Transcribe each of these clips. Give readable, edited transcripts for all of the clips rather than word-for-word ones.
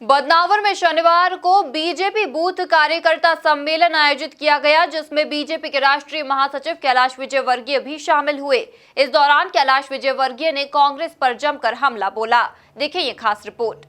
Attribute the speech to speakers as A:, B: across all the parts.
A: बदनावर में शनिवार को बीजेपी बूथ कार्यकर्ता सम्मेलन आयोजित किया गया, जिसमें बीजेपी के राष्ट्रीय महासचिव कैलाश विजयवर्गीय भी शामिल हुए। इस दौरान कैलाश विजयवर्गीय ने कांग्रेस पर जमकर हमला बोला। देखिए ये खास रिपोर्ट।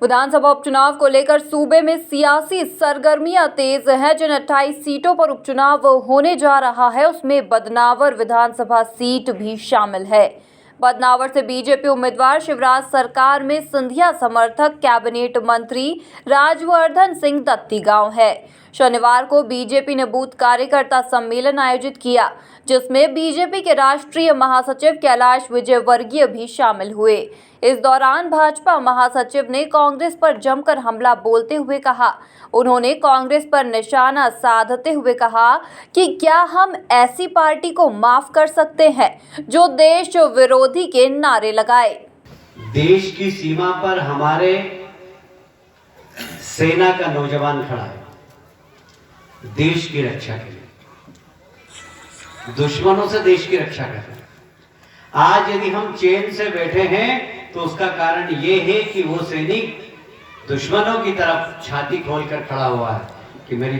A: विधानसभा उपचुनाव को लेकर सूबे में सियासी सरगर्मियां तेज हैं। जिन 28 सीटों पर उपचुनाव होने जा रहा है, उसमें बदनावर विधानसभा सीट भी शामिल है। बदनावर से बीजेपी उम्मीदवार शिवराज सरकार में सिंधिया समर्थक कैबिनेट मंत्री राजवर्धन सिंह दत्ती गांव है। शनिवार को बीजेपी ने बूथ कार्यकर्ता सम्मेलन आयोजित किया, जिसमें बीजेपी के राष्ट्रीय महासचिव कैलाश विजयवर्गीय भी शामिल हुए। इस दौरान भाजपा महासचिव ने कांग्रेस पर जमकर हमला बोलते हुए कहा। उन्होंने कांग्रेस पर निशाना साधते हुए कहा कि क्या हम ऐसी पार्टी को माफ कर सकते हैं जो देश विरोधी के नारे लगाए।
B: देश की सीमा पर हमारे सेना का नौजवान खड़ा है, देश की रक्षा के लिए, दुश्मनों से देश की रक्षा कर रहे हैं। आज यदि हम चैन से बैठे हैं तो उसका कारण ये है कि वो सैनिक दुश्मनों की तरफ छाती खोलकर खड़ा हुआ है कि मेरी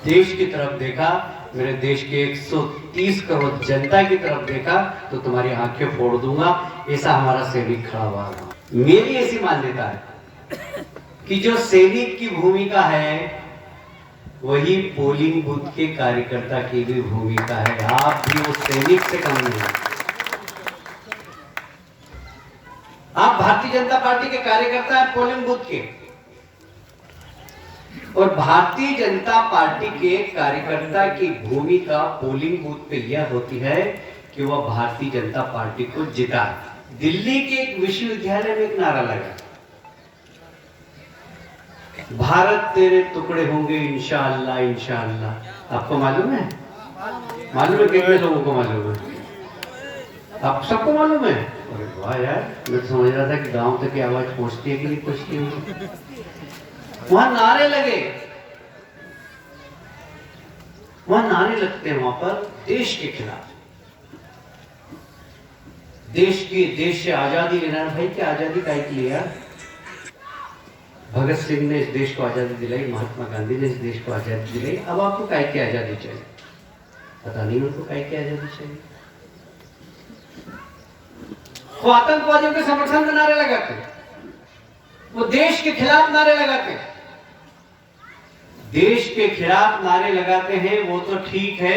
B: देश की तरफ देखा, मेरे देश के 130 करोड़ जनता की तरफ देखा तो तुम्हारी आंखें फोड़ दूंगा। ऐसा हमारा सैनिक खड़ा हुआ है। मेरी ऐसी मान्यता है कि जो सैनिक की भूमिका है वही पोलिंग बूथ के कार्यकर्ता की भी भूमिका है। आप भी उस सैनिक से कम नहीं। आप भारतीय जनता पार्टी के कार्यकर्ता हैं पोलिंग बूथ के, और भारतीय जनता पार्टी के कार्यकर्ता की भूमिका पोलिंग बूथ पे यह होती है कि वह भारतीय जनता पार्टी को जिताए। दिल्ली के एक विश्वविद्यालय में एक नारा लगा, भारत तेरे टुकड़े होंगे इंशाअल्लाह इंशाअल्लाह। आपको मालूम है? मालूम है? कितने लोगों को मालूम है? आप सबको मालूम है? अरे वाह यार, मैं समझ रहा था कि गांव तक की आवाज पहुंचती है कि नहीं पहुंचती है। वहां नारे लगे, वहां नारे लगते हैं वहां पर देश के खिलाफ। देश से आजादी लेना। भाई क्या आजादी काहे के लिए? भगत सिंह ने इस देश को आजादी दिलाई, महात्मा गांधी ने इस देश को आजादी दिलाई। अब आपको काहे की आजादी चाहिए? पता नहीं उनको काहे की आजादी चाहिए। वो आतंकवादियों के समर्थन में नारे लगाते, वो देश के खिलाफ नारे लगाते, देश के खिलाफ नारे लगाते हैं। वो तो ठीक है,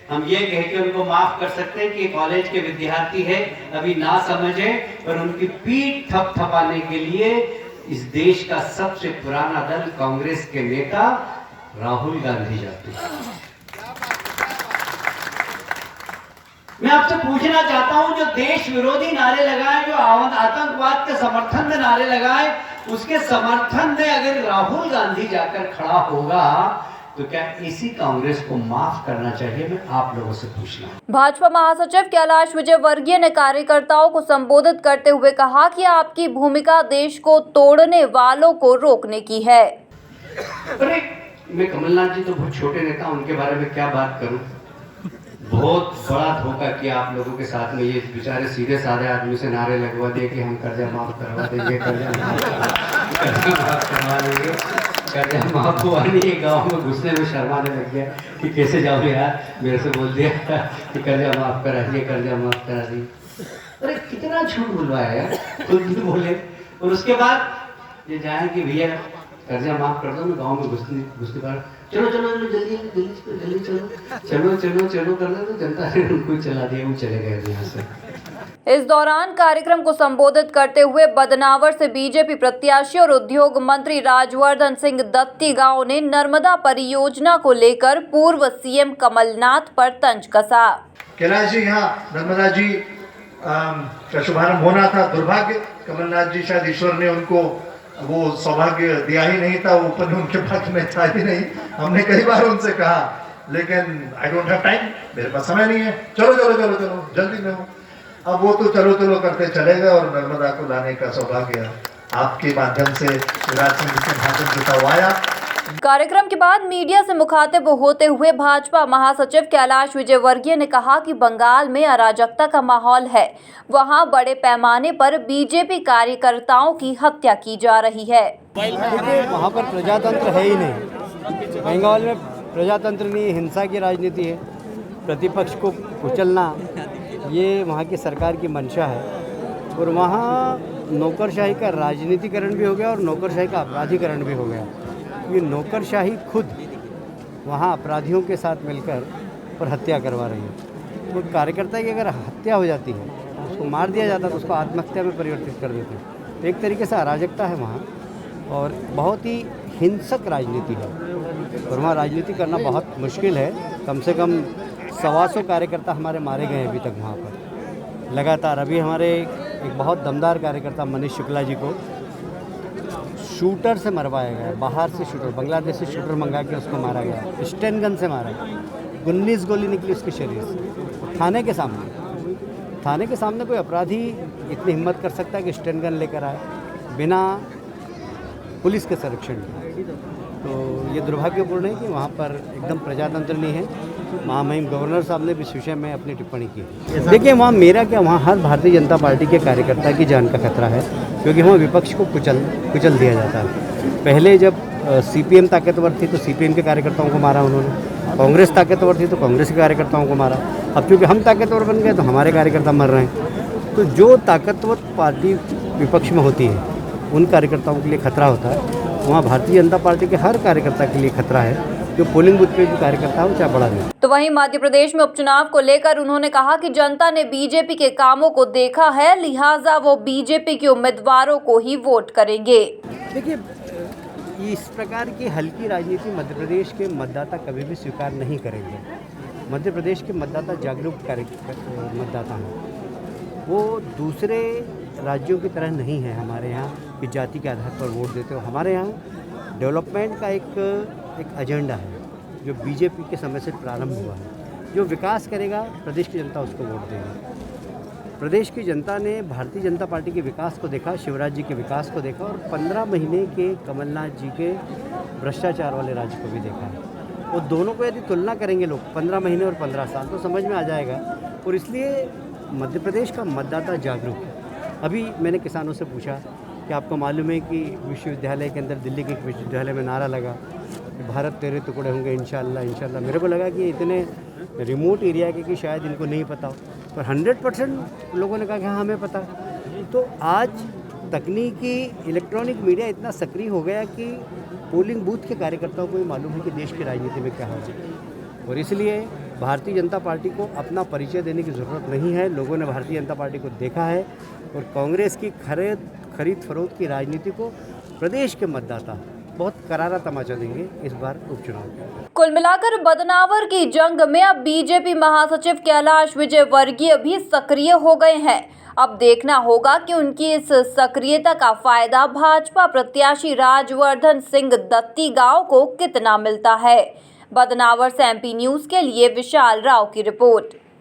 B: हम ये कह के उनको माफ कर सकते हैं कि कॉलेज के विद्यार्थी है, अभी ना समझे, पर उनकी पीठ थपथपाने के लिए इस देश का सबसे पुराना दल कांग्रेस के नेता राहुल गांधी जाते हैं। मैं आपसे पूछना चाहता हूं, जो देश विरोधी नारे लगाए, जो आतंकवाद के समर्थन में नारे लगाए, उसके समर्थन में अगर राहुल गांधी जाकर खड़ा होगा तो क्या इसी कांग्रेस को माफ करना चाहिए? मैं आप लोगों से पूछना।
A: भाजपा महासचिव कैलाश विजयवर्गीय ने कार्यकर्ताओं को संबोधित करते हुए कहा कि आपकी भूमिका देश को तोड़ने वालों को रोकने की है।
B: अरे मैं कमलनाथ जी तो बहुत छोटे नेता, उनके बारे में क्या बात करूं। बहुत बड़ा धोखा किया आप लोगों के साथ में। ये बेचारे सीधे साधे आदमी से नारे लगवा दिए कि हम कर्जा माफ करवा देंगे, कर्जा माफ करवा देंगे, कर्जा माफ हुआ नहीं। गाँव में घुसने में शर्माने लग गया कि कैसे जाओ यार, मेरे से बोल दिया कि कर्जा माफ करा दिए, कर्जा माफ करा दिए। कितना झूठ बुलवाया यार, खुद भी बोले। और उसके बाद ये जाए कि भैया कर्जा माफ कर दो, मैं गाँव में घुसने पर चलो चलो चलो जल्दी जल्दी जल्दी चलो चलो चलो चलो कर दो, तो जनता ने उनको चला दिया, वो चले गए यहाँ से।
A: इस दौरान कार्यक्रम को संबोधित करते हुए बदनावर से बीजेपी प्रत्याशी और उद्योग मंत्री राजवर्धन सिंह दत्तीगांव ने नर्मदा परियोजना को लेकर पूर्व सीएम कमलनाथ पर तंज कसा।
C: कैलाश जी, यहाँ नर्मदा जी का शुभारंभ होना था, दुर्भाग्य कमलनाथ जी शायद ईश्वर ने उनको वो सौभाग्य दिया ही नहीं था, वो ऊपर उनके भाग्य में था ही नहीं। हमने कई बार उनसे कहा, लेकिन आई डोंट हैव टाइम, मेरे पास समय नहीं है, चलो चलो चलो चलो जल्दी में हूँ। अब वो तो चलो चलो करते चले गए और नर्मदा को लाने का सौभाग्य आपके माध्यम से शिवराज सिंह जी के माध्यम से करवाया।
A: कार्यक्रम के बाद मीडिया से मुखातिब होते हुए भाजपा महासचिव कैलाश विजयवर्गीय ने कहा कि बंगाल में अराजकता का माहौल है, वहां बड़े पैमाने पर बीजेपी कार्यकर्ताओं की हत्या की जा रही है।
D: वहाँ पर प्रजातंत्र है ही नहीं, बंगाल में प्रजातंत्र नहीं, हिंसा की राजनीति है, प्रतिपक्ष को कुचलना ये वहाँ की सरकार की मंशा है। और वहाँ नौकरशाही का राजनीतिकरण भी हो गया और नौकरशाही का अपराधीकरण भी हो गया। ये नौकरशाही खुद वहाँ अपराधियों के साथ मिलकर और हत्या करवा रही है। तो कार्यकर्ता की अगर हत्या हो जाती है, उसको मार दिया जाता है तो उसको आत्महत्या में परिवर्तित कर देते हैं। तो एक तरीके से अराजकता है वहाँ और बहुत ही हिंसक राजनीति है और वहाँ राजनीति करना बहुत मुश्किल है। कम से कम 125 कार्यकर्ता हमारे मारे गए अभी तक वहाँ पर लगातार। अभी हमारे एक बहुत दमदार कार्यकर्ता मनीष शुक्ला जी को शूटर से मरवाया गया, बाहर से शूटर, बांग्लादेश से शूटर मंगा के उसको मारा गया, स्टेन गन से मारा गया, 19 गोली निकली उसके शरीर से। थाने के सामने कोई अपराधी इतनी हिम्मत कर सकता है कि स्टेन गन लेकर आए बिना पुलिस के संरक्षण के। तो ये दुर्भाग्यपूर्ण है कि वहाँ पर एकदम प्रजातंत्र नहीं है। महामहिम गवर्नर साहब ने भी इस विषय में अपनी टिप्पणी की। देखिए, वहाँ मेरा क्या, वहाँ हर भारतीय जनता पार्टी के कार्यकर्ता की जान का खतरा है, क्योंकि वहाँ विपक्ष को कुचल दिया जाता है। पहले जब सीपीएम ताकतवर थी तो सीपीएम के कार्यकर्ताओं को मारा उन्होंने, कांग्रेस ताकतवर थी तो कांग्रेस के कार्यकर्ताओं को मारा। अब क्योंकि हम ताकतवर बन गए तो हमारे कार्यकर्ता मर रहे हैं। तो जो ताकतवर पार्टी विपक्ष में होती है उन कार्यकर्ताओं के लिए खतरा होता है। वहाँ भारतीय जनता पार्टी के हर कार्यकर्ता के लिए खतरा है, जो पोलिंग बूथ पे जो कार्यकर्ता है वो चाहे बड़ा नहीं।
A: तो वहीं मध्य प्रदेश में उपचुनाव को लेकर उन्होंने कहा कि जनता ने बीजेपी के कामों को देखा है, लिहाजा वो बीजेपी के उम्मीदवारों को ही वोट करेंगे।
D: देखिए, इस प्रकार की हल्की राजनीति मध्य प्रदेश के मतदाता कभी भी स्वीकार नहीं करेंगे। मध्य प्रदेश के मतदाता जागरूक मतदाता हैं, वो दूसरे राज्यों की तरह नहीं है हमारे यहाँ कि जाति के आधार पर वोट देते हो। हमारे यहाँ डेवलपमेंट का एक एजेंडा है जो बीजेपी के समय से प्रारंभ हुआ है। जो विकास करेगा प्रदेश की जनता उसको वोट देगी। प्रदेश की जनता ने भारतीय जनता पार्टी के विकास को देखा, शिवराज जी के विकास को देखा और 15 महीने के कमलनाथ जी के भ्रष्टाचार वाले राज्य को भी देखा है। वो दोनों को यदि तुलना करेंगे लोग 15 महीने और 15 साल तो समझ में आ जाएगा। और इसलिए मध्य प्रदेश का मतदाता जागरूक है। अभी मैंने किसानों से पूछा कि आपको मालूम है कि विश्वविद्यालय के अंदर, दिल्ली के विश्वविद्यालय में नारा लगा कि भारत तेरे टुकड़े होंगे इंशाल्लाह इंशाल्लाह। मेरे को लगा कि इतने रिमोट एरिया के कि शायद इनको नहीं पता हो, पर 100% लोगों ने कहा कि हाँ हमें पता। तो आज तकनीकी इलेक्ट्रॉनिक मीडिया इतना सक्रिय हो गया कि पोलिंग बूथ के कार्यकर्ताओं को भी मालूम है कि देश की राजनीति में क्या हो रहा है। और इसलिए भारतीय जनता पार्टी को अपना परिचय देने की ज़रूरत नहीं है। लोगों ने भारतीय जनता पार्टी को देखा है और कांग्रेस की खरीद फरोख्त की राजनीति को प्रदेश के मतदाता बहुत करारा तमाचा देंगे इस बार उपचुनाव।
A: कुल मिलाकर बदनावर की जंग में अब बीजेपी महासचिव कैलाश विजयवर्गीय भी सक्रिय हो गए हैं। अब देखना होगा कि उनकी इस सक्रियता का फायदा भाजपा प्रत्याशी राजवर्धन सिंह दत्तीगांव को कितना मिलता है। बदनावर से एमपी न्यूज के लिए विशाल राव की रिपोर्ट।